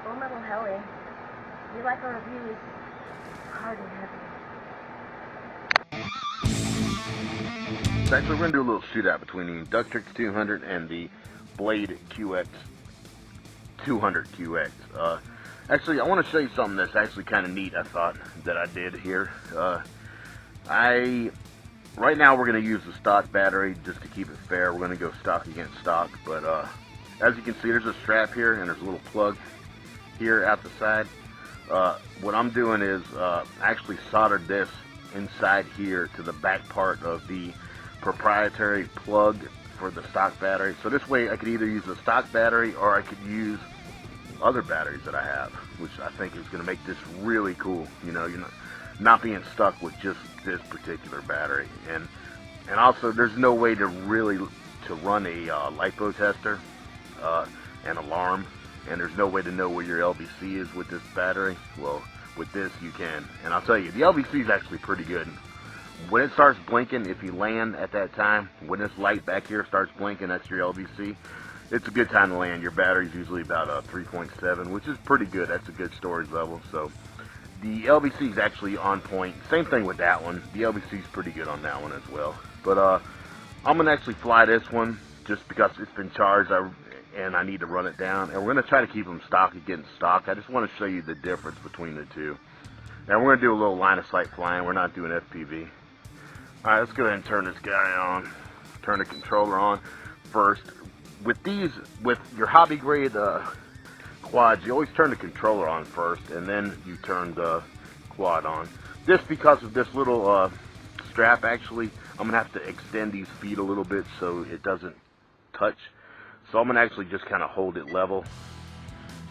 Full Metal Heli. We like our reviews hard and heavy. So actually, we're going to do a little shootout between the Inductrix 200 and the Blade QX 200 QX. Actually, I want to show you something that's actually kind of neat, I thought, that I did here. Right now we're going to use the stock battery just to keep it fair. We're going to go stock against stock, but as you can see, there's a strap here and there's a little plug here at the side. What I'm doing is actually soldered this inside here to the back part of the proprietary plug for the stock battery. So this way I could either use the stock battery or I could use other batteries that I have, which I think is going to make this really cool. You know, you're not being stuck with just this particular battery. And also there's no way to really run a LiPo tester, an alarm, and there's no way to know where your LVC is with this battery. Well, with this you can. And I'll tell you, the LVC is actually pretty good. When it starts blinking, if you land at that time, when this light back here starts blinking, that's your LVC. It's a good time to land. Your battery's usually about 3.7, which is pretty good. That's a good storage level. So the LVC is actually on point. Same thing with that one. The LVC is pretty good on that one as well. But I'm going to actually fly this one just because it's been charged and I need to run it down. And we're going to try to keep them stock against stock. I just want to show you the difference between the two. Now we're going to do a little line of sight flying. We're not doing FPV. Alright, let's go ahead and turn this guy on. Turn the controller on first. With your hobby grade quads, you always turn the controller on first and then you turn the quad on. This, because of this little strap, actually, I'm going to have to extend these feet a little bit so it doesn't touch. So I'm going to actually just kind of hold it level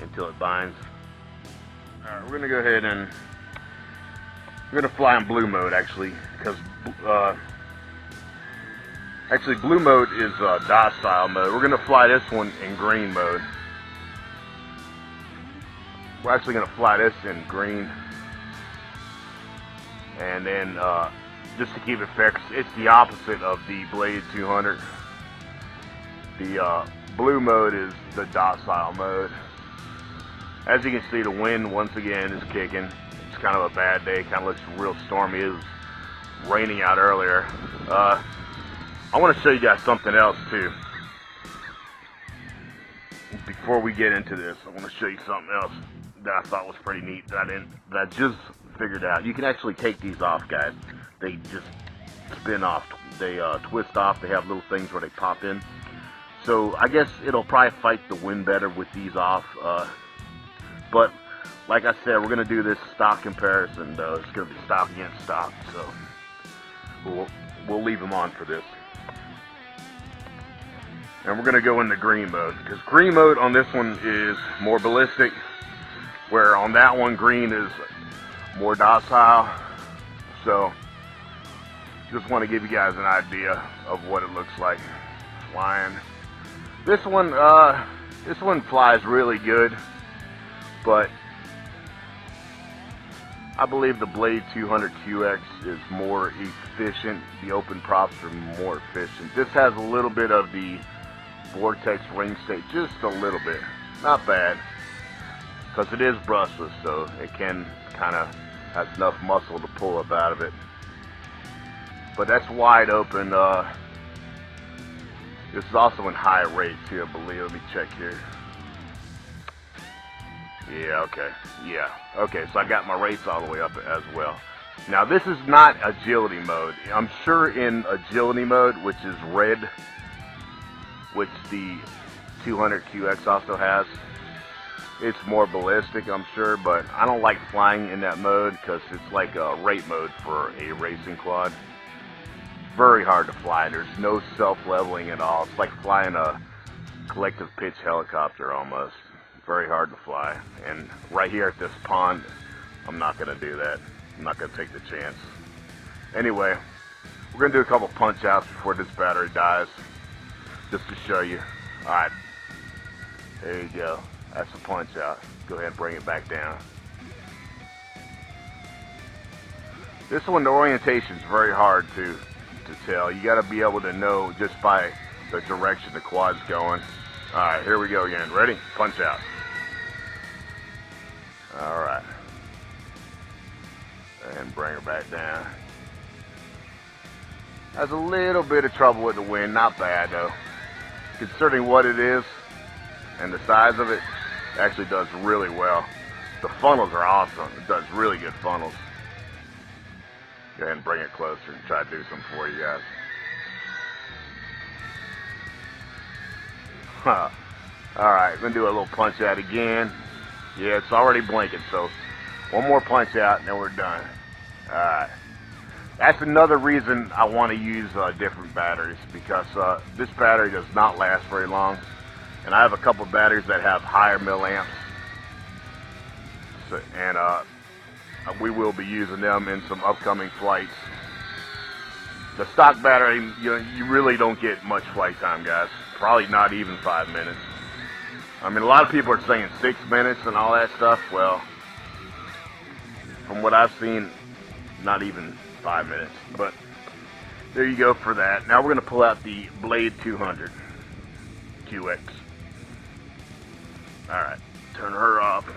until it binds. Alright, we're going to go ahead and we're going to fly in blue mode, actually, because blue mode is docile mode. We're going to fly this one in green mode. We're actually going to fly this in green. And then, just to keep it fair, 'cause it's the opposite of the Blade 200. The blue mode is the docile mode. As you can see, the wind, once again, is kicking. It's kind of a bad day. Kind of looks real stormy. It was raining out earlier. I want to show you guys something else too. Before we get into this, I want to show you something else that I thought was pretty neat that I just figured out. You can actually take these off, guys. They just spin off. They twist off. They have little things where they pop in. So I guess it'll probably fight the wind better with these off. But like I said, we're going to do this stock comparison, though. It's going to be stock against stock, so we'll leave them on for this. And we're going to go into green mode, because green mode on this one is more ballistic, where on that one, green is more docile. So just want to give you guys an idea of what it looks like flying. This one flies really good, but I believe the Blade 200 QX is more efficient. The open props are more efficient. This has a little bit of the vortex ring state, just a little bit. Not bad, because it is brushless, so it can kind of has enough muscle to pull up out of it. But that's wide open. This is also in high rates here, I believe. Let me check here. Yeah, okay. Yeah, okay, so I got my rates all the way up as well. Now, this is not agility mode. I'm sure in agility mode, which is red, which the 200 QX also has, it's more ballistic, I'm sure, but I don't like flying in that mode because it's like a rate mode for a racing quad. Very hard to fly. There's no self-leveling at all. It's like flying a collective pitch helicopter almost. Very hard to fly. And right here at this pond, I'm not going to do that. I'm not going to take the chance. Anyway, we're going to do a couple punch outs before this battery dies, just to show you. Alright, there you go. That's a punch out. Go ahead and bring it back down. This one, the orientation is very hard to tell. You got to be able to know just by the direction the quad's going. Alright, here we go again. Ready? Punch out. bring her back down. Has a little bit of trouble with the wind, not bad though. Considering what it is and the size of it, actually does really well. The funnels are awesome. It does really good funnels. Go ahead and bring it closer and try to do some for you guys. Huh. Alright, gonna do a little punch out again. Yeah, it's already blinking, so one more punch out and then we're done. Alright. That's another reason I want to use different batteries, because this battery does not last very long. And I have a couple batteries that have higher milliamps. So, and we will be using them in some upcoming flights. The stock battery, you really don't get much flight time, guys. Probably not even 5 minutes. I mean, a lot of people are saying 6 minutes and all that stuff. Well, from what I've seen, not even 5 minutes. But there you go for that. Now we're going to pull out the Blade 200 QX. Alright, turn her off.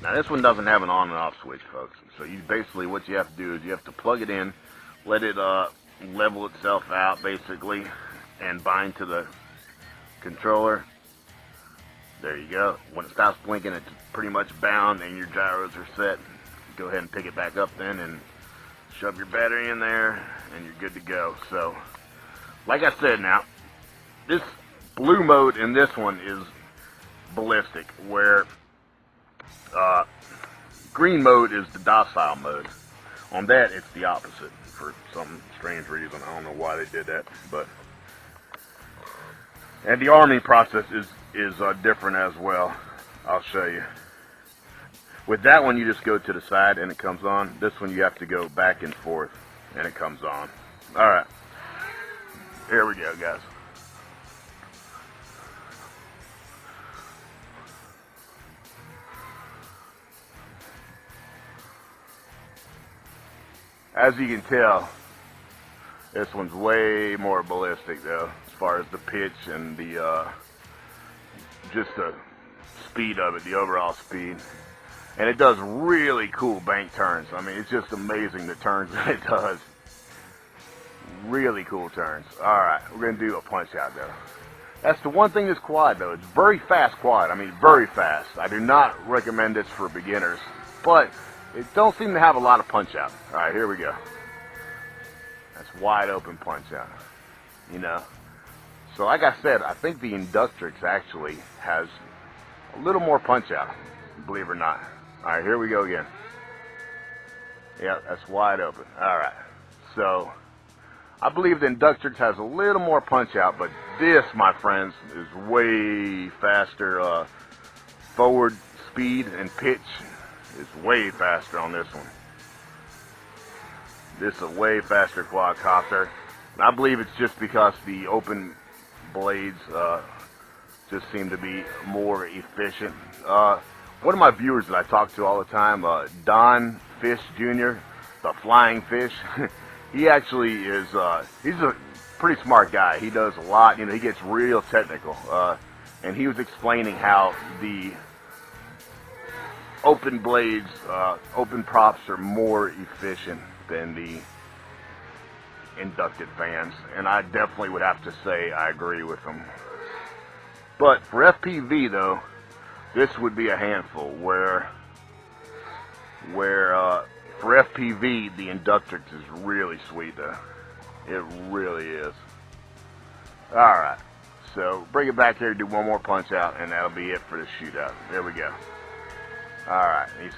Now this one doesn't have an on and off switch, folks. So you basically, what you have to do is you have to plug it in, let it level itself out basically, and bind to the controller. There you go. When it stops blinking, it's pretty much bound and your gyros are set. Go ahead and pick it back up then and shove your battery in there and you're good to go. So, like I said, now this blue mode in this one is ballistic, where green mode is the docile mode. On that, it's the opposite for some strange reason. I don't know why they did that, but and the arming process is different as well. I'll show you. With that one, you just go to the side and it comes on. This one, you have to go back and forth and it comes on. All right, here we go, guys. As you can tell, this one's way more ballistic though, as far as the pitch and the just the speed of it, the overall speed. And it does really cool bank turns. I mean, it's just amazing the turns that it does. Really cool turns. Alright, we're going to do a punch out though. That's the one thing this quad though. It's very fast quad. I mean, very fast. I do not recommend this for beginners. But it don't seem to have a lot of punch out. Alright, here we go. That's wide open punch out. You know. So like I said, I think the Inductrix actually has a little more punch out. Believe it or not. Alright, here we go again. Yeah, that's wide open. Alright. So, I believe the Inductrix has a little more punch out, but this, my friends, is way faster. Forward speed and pitch is way faster on this one. This is a way faster quadcopter. And I believe it's just because the open blades just seem to be more efficient. One of my viewers that I talk to all the time, Don Fish Jr., the Flying Fish, he actually is, he's a pretty smart guy. He does a lot, you know, he gets real technical. And he was explaining how the open blades, open props are more efficient than the inducted fans. And I definitely would have to say I agree with him. But for FPV though, this would be a handful, where for FPV, the Inductrix is really sweet though. It really is. Alright, so bring it back here, do one more punch out, and that'll be it for the shootout. There we go. Alright, you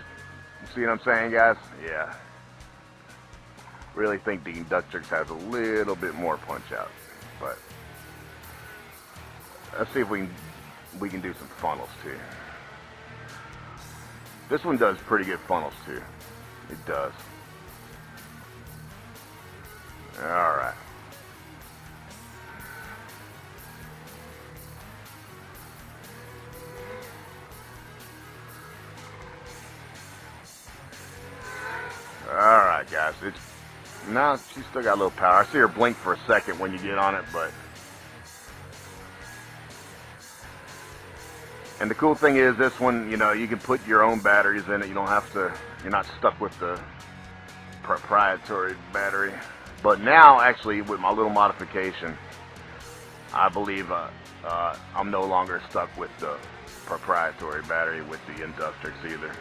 see what I'm saying, guys? Yeah. Really think the Inductrix has a little bit more punch out, but let's see if we can do some funnels too. This one does pretty good funnels too. It does. Alright. Alright guys, it's now she's still got a little power. I see her blink for a second when you get on it, but And the cool thing is this one, you know, you can put your own batteries in it. You don't have to, you're not stuck with the proprietary battery. But now, actually, with my little modification, I believe I'm no longer stuck with the proprietary battery with the Inductrix either.